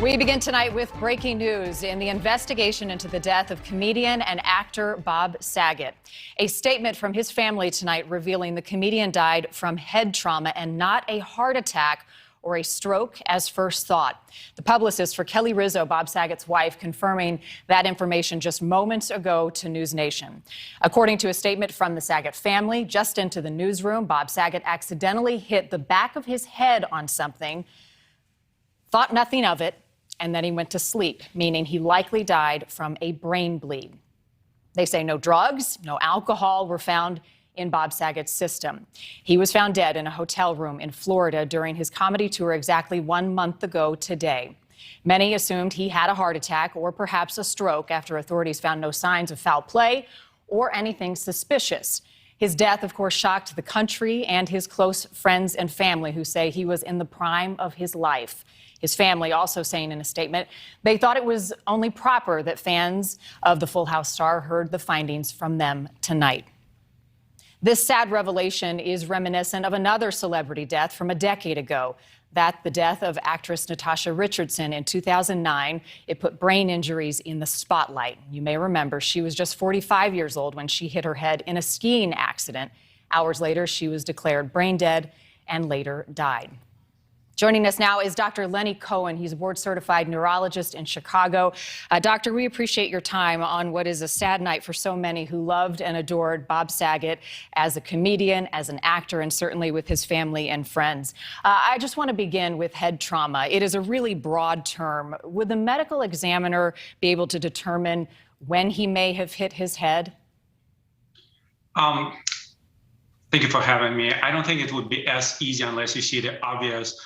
We begin tonight with breaking news in the investigation into the death of comedian and actor Bob Saget. A statement from his family tonight revealing the comedian died from head trauma and not a heart attack or a stroke as first thought. The publicist for Kelly Rizzo, Bob Saget's wife, confirming that information just moments ago to NewsNation. According to a statement from the Saget family, just into the newsroom, Bob Saget accidentally hit the back of his head on something, thought nothing of it, and then he went to sleep, meaning he likely died from a brain bleed. They say no drugs, no alcohol were found in Bob Saget's system. He was found dead in a hotel room in Florida during his comedy tour exactly 1 month ago today. Many assumed he had a heart attack or perhaps a stroke after authorities found no signs of foul play or anything suspicious. His death, of course, shocked the country and his close friends and family, who say he was in the prime of his life. His family also saying in a statement they thought it was only proper that fans of the Full House star heard the findings from them tonight. This sad revelation is reminiscent of another celebrity death from a decade ago. That the death of actress Natasha Richardson in 2009. It put brain injuries in the spotlight. You may remember she was just 45 years old when she hit her head in a skiing accident. Hours later, she was declared brain dead and later died. Joining us now is Dr. Lenny Cohen. He's a board-certified neurologist in Chicago. Doctor, we appreciate your time on what is a sad night for so many who loved and adored Bob Saget as a comedian, as an actor, and certainly with his family and friends. I just want to begin with head trauma. It is a really broad term. Would the medical examiner be able to determine when he may have hit his head? Thank you for having me. I don't think it would be as easy unless you see the obvious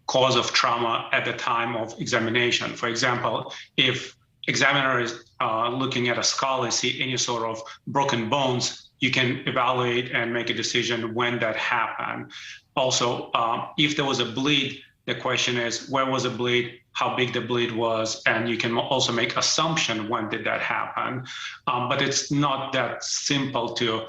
cause of trauma at the time of examination. For example, if examiner is looking at a skull and see any sort of broken bones, you can evaluate and make a decision when that happened. Also, if there was a bleed, the question is where was the bleed, how big the bleed was, and you can also make assumption when did that happen. But it's not that simple to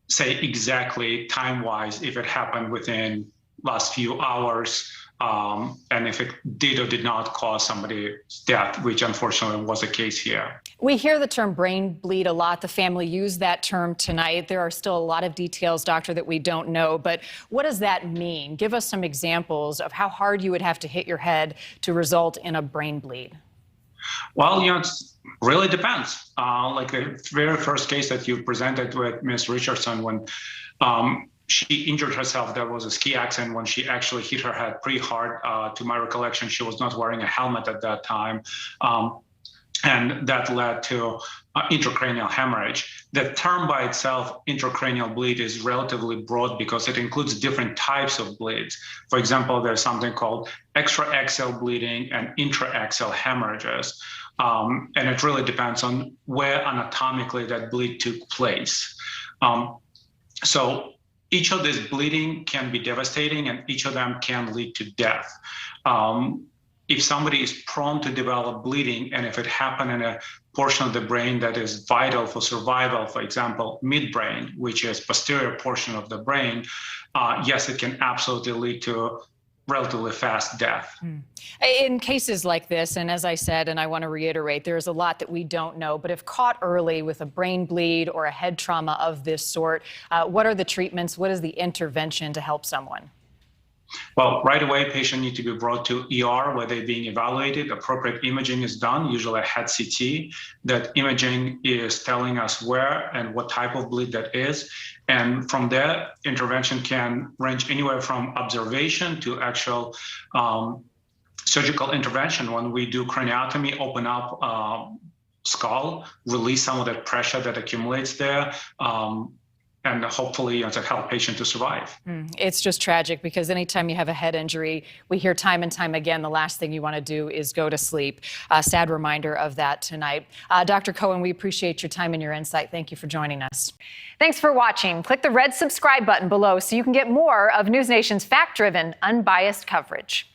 say exactly time-wise if it happened within last few hours, and if it did or did not cause somebody's death, which unfortunately was the case here. We hear the term brain bleed a lot. The family used that term tonight. There are still a lot of details, doctor, that we don't know. But what does that mean? Give us some examples of how hard you would have to hit your head to result in a brain bleed. Well, it really depends. Like the very first case that you presented with Ms. Richardson, when she injured herself, there was a ski accident when she actually hit her head pretty hard. To my recollection, she was not wearing a helmet at that time. And that led to intracranial hemorrhage. The term by itself, intracranial bleed, is relatively broad because it includes different types of bleeds. For example, there's something called extraaxial bleeding and intraaxial hemorrhages. And it really depends on where anatomically that bleed took place. So each of these bleeding can be devastating and each of them can lead to death. If somebody is prone to develop bleeding, and if it happened in a portion of the brain that is vital for survival, for example, midbrain, which is posterior portion of the brain, yes, it can absolutely lead to relatively fast death. In cases like this, and as I said, and I want to reiterate, there's a lot that we don't know, but if caught early with a brain bleed or a head trauma of this sort, what are the treatments? What is the intervention to help someone? Well, right away, patient need to be brought to ER where they're being evaluated. Appropriate imaging is done, usually a head CT. That imaging is telling us where and what type of bleed that is. And from there, intervention can range anywhere from observation to actual surgical intervention. When we do craniotomy, open up skull, release some of that pressure that accumulates there, and hopefully to help patient to survive. It's just tragic because anytime you have a head injury, we hear time and time again, the last thing you want to do is go to sleep. A sad reminder of that tonight. Dr. Cohen, we appreciate your time and your insight. Thank you for joining us. Thanks for watching. Click the red subscribe button below so you can get more of NewsNation's fact-driven, unbiased coverage.